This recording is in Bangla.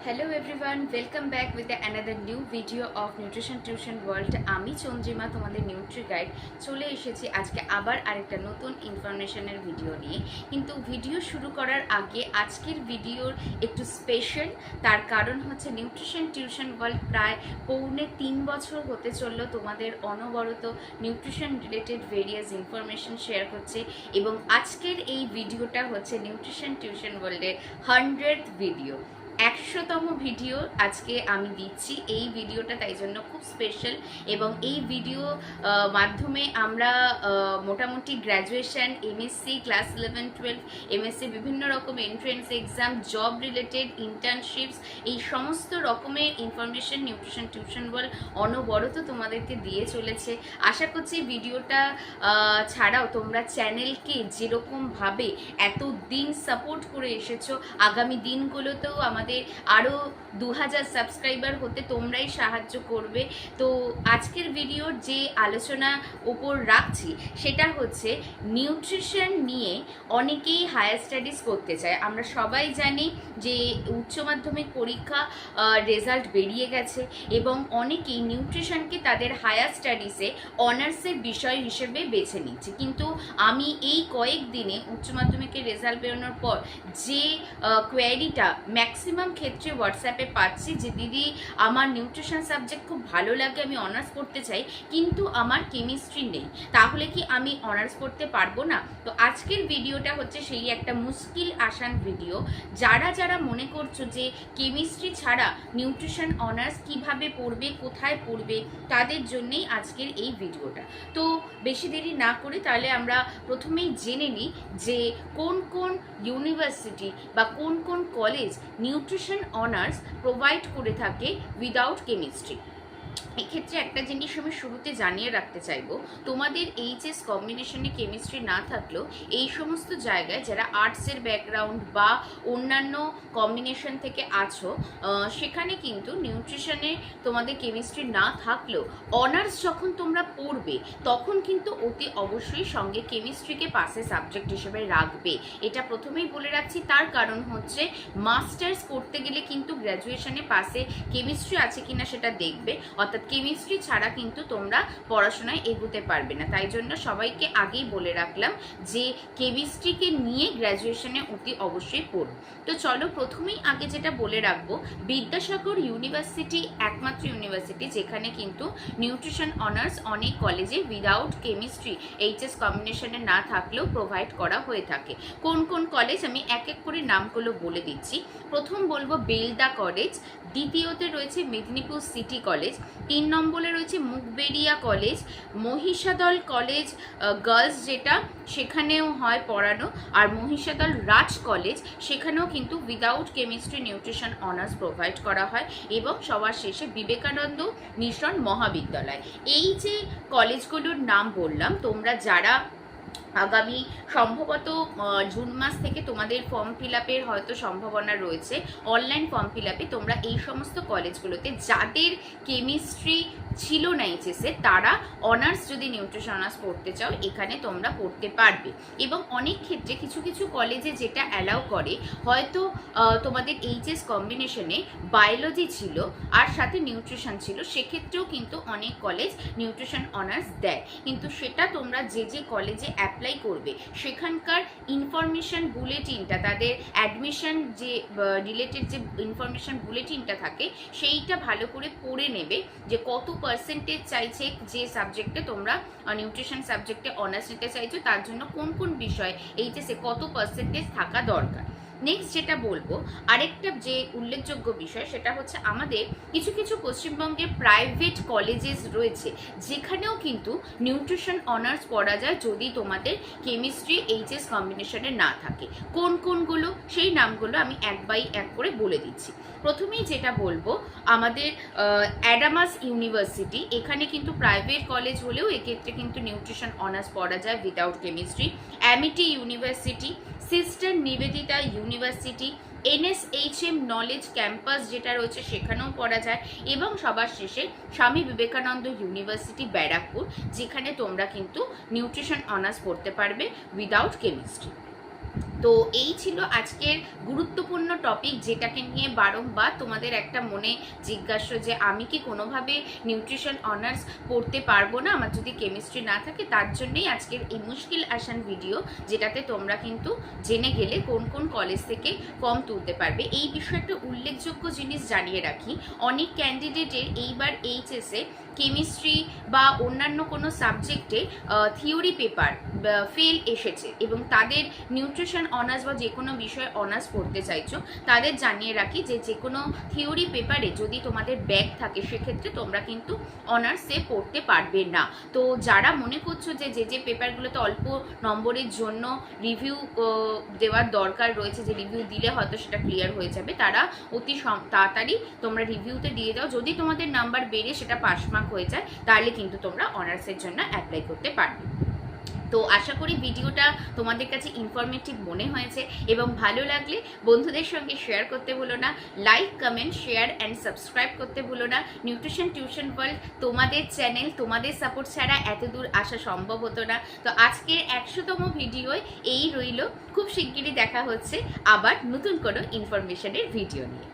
Hello everyone, welcome back with another new video of Nutrition Tuition World. আমি চন্দ্রিমা তোমাদের নিউট্রি গাইড চলে এসেছি আজকে আবার আরেকটা নতুন ইনফরমেশনের ভিডিও নিয়ে। কিন্তু ভিডিও শুরু করার আগে আজকের ভিডিওর একটু স্পেশাল, তার কারণ হচ্ছে নিউট্রিশন টিউশন ওয়ার্ল্ড প্রায় 3 বছর হতে চললো তোমাদের অনবরত nutrition related various information share করছে, এবং আজকের এই ভিডিওটা হচ্ছে নিউট্রিশন টিউশন ওয়ার্ল্ডের 100th ভিডিও, 100তম ভিডিও আজকে আমি দিচ্ছি। এই ভিডিওটা তাই জন্য খুব স্পেশাল, এবং এই ভিডিও মাধ্যমে আমরা মোটামুটি গ্র্যাজুয়েশন, এমএসসি, ক্লাস 11-12, এমএসসি, বিভিন্ন রকম এন্ট্রেন্স এক্সাম, জব রিলেটেড, ইন্টার্নশিপস, এই সমস্ত রকমের ইনফরমেশন নিউট্রিশন টিউশন ওয়ার্ল্ড অনবরত তোমাদেরকে দিয়ে চলেছে। আশা করছি ভিডিওটা ছাড়াও তোমরা চ্যানেলকে যেরকমভাবে এতদিন সাপোর্ট করে এসেছো, আগামী দিনগুলোতেও আমাদের আরও 2000 সাবস্ক্রাইবার হতে তোমরাই সাহায্য করবে। তো আজকের ভিডিওর যে আলোচনা ওপর রাখছি সেটা হচ্ছে নিউট্রিশন নিয়ে অনেকেই হায়ার স্টাডিজ করতে চায়। আমরা সবাই জানি যে উচ্চ মাধ্যমিক পরীক্ষা রেজাল্ট বেরিয়ে গেছে, এবং অনেকেই নিউট্রিশনকে তাদের হায়ার স্টাডিজে অনার্সের বিষয় হিসেবে বেছে নিচ্ছে। কিন্তু আমি এই কয়েকদিনে উচ্চ মাধ্যমিকের রেজাল্ট বেরোনোর পর যে কোয়ারিটা ম্যাক্সিমাম ক্ষেত্রে হোয়াটসঅ্যাপে পাচ্ছি যে দিদি আমার নিউট্রিশন সাবজেক্ট খুব ভালো লাগে, আমি অনার্স করতে চাই, কিন্তু আমার কেমিস্ট্রি নেই, তাহলে কি আমি অনার্স করতে পারবো না? তো আজকের ভিডিওটা হচ্ছে সেই একটা মুশকিল আসান ভিডিও। যারা যারা মনে করছো যে কেমিস্ট্রি ছাড়া নিউট্রিশন অনার্স কিভাবে পড়বে, কোথায় পড়বে, তাদের জন্যেই আজকের এই ভিডিওটা। তো বেশি দেরি না করে তাহলে আমরা প্রথমেই জেনে নিই যে কোন কোন ইউনিভার্সিটি বা কোন কোন কলেজ নিউট্রিশন অনার্স প্রোভাইড করে থাকে উইদাউট কেমিস্ট্রি। এক্ষেত্রে একটা জিনিস আমি শুরুতে জানিয়ে রাখতে চাইবো, তোমাদের এইচএস কম্বিনেশনে কেমিস্ট্রি না থাকলেও এই সমস্ত জায়গায় যারা আর্টসের ব্যাকগ্রাউন্ড বা অন্যান্য কম্বিনেশন থেকে আছো, সেখানে কিন্তু নিউট্রিশনে তোমাদের কেমিস্ট্রি না থাকলেও অনার্স যখন তোমরা পড়বে তখন কিন্তু অতি অবশ্যই সঙ্গে কেমিস্ট্রিকে পাসে সাবজেক্ট হিসেবে রাখবে। এটা প্রথমেই বলে রাখছি, তার কারণ হচ্ছে মাস্টার্স করতে গেলে কিন্তু গ্র্যাজুয়েশনে পাসে কেমিস্ট্রি আছে কিনা সেটা দেখবে, অর্থাৎ কেমিস্ট্রি ছাড়া কিন্তু তোমরা পড়াশোনায় এগোতে পারবে না। তাই জন্য সবাইকে আগেই বলে রাখলাম যে কেমিস্ট্রিকে নিয়ে গ্র্যাজুয়েশনে অতি অবশ্যই পড়ো। তো চলো প্রথমেই আগে যেটা বলে রাখবো, বিদ্যাসাগর ইউনিভার্সিটি একমাত্র ইউনিভার্সিটি যেখানে কিন্তু নিউট্রিশন অনার্স অনেক কলেজে উইদাউট কেমিস্ট্রি এইচএস কম্বিনেশনে না থাকলেও প্রোভাইড করা হয়ে থাকে। কোন কোন কলেজ আমি এক এক করে নামগুলো বলে দিচ্ছি। প্রথম বলবো বেলদা কলেজ, দ্বিতীয়তে রয়েছে মেদিনীপুর সিটি কলেজ, 3 নম্বরে রয়েছে মুগবেরিয়া কলেজ, মহিষাদল কলেজ গার্লস যেটা সেখানেও হয় পড়ানো, আর মহিষাদল রাজ কলেজ সেখানেও কিন্তু without chemistry nutrition honours provide করা হয়, এবং সবার শেষে বিবেকানন্দ মিশন মহাবিদ্যালয়। এই যে কলেজগুলোর নাম বললাম, তোমরা যারা আগামী সম্ভবত জুন মাস থেকে তোমাদের ফর্ম ফিল আপের হয়তো সম্ভাবনা রয়েছে, অনলাইন ফর্ম ফিল আপে তোমরা এই সমস্ত কলেজগুলোতে যাদের কেমিস্ট্রি ছিল না এইচএসে, তারা অনার্স যদি নিউট্রিশন অনার্স পড়তে চাও এখানে তোমরা পড়তে পারবে। এবং অনেক ক্ষেত্রে কিছু কিছু কলেজে যেটা অ্যালাউ করে, হয়তো তোমাদের এইচএস কম্বিনেশনে বায়োলজি ছিল আর সাথে নিউট্রিশন ছিল, সেক্ষেত্রেও কিন্তু অনেক কলেজ নিউট্রিশন অনার্স দেয়। কিন্তু সেটা তোমরা যে যে কলেজে অ্যাপ্লাই করবে সেখানকার ইনফরমেশন বুলেটিনটা, তাদের অ্যাডমিশন যে রিলেটেড যে ইনফরমেশন বুলেটিনটা থাকে সেইটা ভালো করে পড়ে নেবে, যে কত পার্সেন্টেজ চাইছে যে সাবজেক্টে তোমরা নিউট্রিশন সাবজেক্টে অনার্স নিতে চাইছো, তার জন্য কোন কোন বিষয় এইচএসে কত পার্সেন্টেজ থাকা দরকার। নেক্সট যেটা বলবো, আরেকটা যে উল্লেখযোগ্য বিষয় সেটা হচ্ছে আমাদের কিছু কিছু পশ্চিমবঙ্গের প্রাইভেট কলেজেস রয়েছে যেখানেও কিন্তু নিউট্রিশন অনার্স পড়া যায় যদি তোমাদের কেমিস্ট্রি এইচএস কম্বিনেশনে না থাকে। কোন কোনগুলো সেই নামগুলো আমি এক বাই এক করে বলে দিচ্ছি। প্রথমেই যেটা বলবো, আমাদের অ্যাডামাস ইউনিভার্সিটি, এখানে কিন্তু প্রাইভেট কলেজ হলেও এক্ষেত্রে কিন্তু নিউট্রিশন অনার্স পড়া যায় without chemistry. Amity university, sister Nivedita university, NSHM knowledge campus যেটা রয়েছে সেখানেও পড়া যায়, এবং সবার শেষে স্বামী বিবেকানন্দ ইউনিভার্সিটি ব্যারাকপুর, যেখানে তোমরা কিন্তু নিউট্রিশন অনার্স পড়তে পারবে উইদাউট কেমিস্ট্রি। তো এই ছিল আজকের গুরুত্বপূর্ণ টপিক, যেটাকে নিয়ে বারংবার তোমাদের একটা মনে জিজ্ঞাসা যে আমি কি কোনোভাবে নিউট্রিশন অনার্স পড়তে পারবো না আমার যদি কেমিস্ট্রি না থাকে। তার জন্যই আজকের এই মুশকিল আসান ভিডিও, যেটাতে তোমরা কিন্তু জেনে গেলে কোন কোন কলেজ থেকে ফর্ম তুলতে পারবে। এই বিষয়ে একটা উল্লেখযোগ্য জিনিস জানিয়ে রাখি, অনেক ক্যান্ডিডেটের এইবার এইচএসে কেমিস্ট্রি বা অন্যান্য কোনো সাবজেক্টে থিওরি পেপার ফেল এসেছে এবং তাদের নিউট্রিশন অনার্স বা যে কোনো বিষয়ে অনার্স পড়তে চাইছো, তাদের জানিয়ে রাখি যে যে কোনো থিওরি পেপারে যদি তোমাদের ব্যাক থাকে সেক্ষেত্রে তোমরা কিন্তু অনার্সে পড়তে পারবে না। তো যারা মনে করছো যে যে পেপারগুলোতে অল্প নম্বরের জন্য রিভিউ দেওয়ার দরকার রয়েছে, যে রিভিউ দিলে হয়তো সেটা ক্লিয়ার হয়ে যাবে, তারা অতি তাড়াতাড়ি তোমরা রিভিউতে দিয়ে দাও। যদি তোমাদের নাম্বার বেড়ে সেটা পাস মার্ক হয়ে যায় তাহলে কিন্তু তোমরা অনার্সের জন্য অ্যাপ্লাই করতে পারবে। তো আশা করি ভিডিওটা তোমাদের কাছে ইনফরমেটিভ মনে হয়েছে এবং ভালো লাগলে বন্ধুদের সঙ্গে শেয়ার করতে ভুলো না। Like, comment, share and subscribe করতে ভুলো না। নিউট্রিশন টিউশন ওয়ার্ল্ড তোমাদের চ্যানেল, তোমাদের সাপোর্ট ছাড়া এত দূর আসা সম্ভব হতো না। তো আজকের 100তম ভিডিওয় এই রইল, খুব শিগগিরই দেখা হচ্ছে আবার নতুন কোনো ইনফরমেশনের ভিডিও নিয়ে।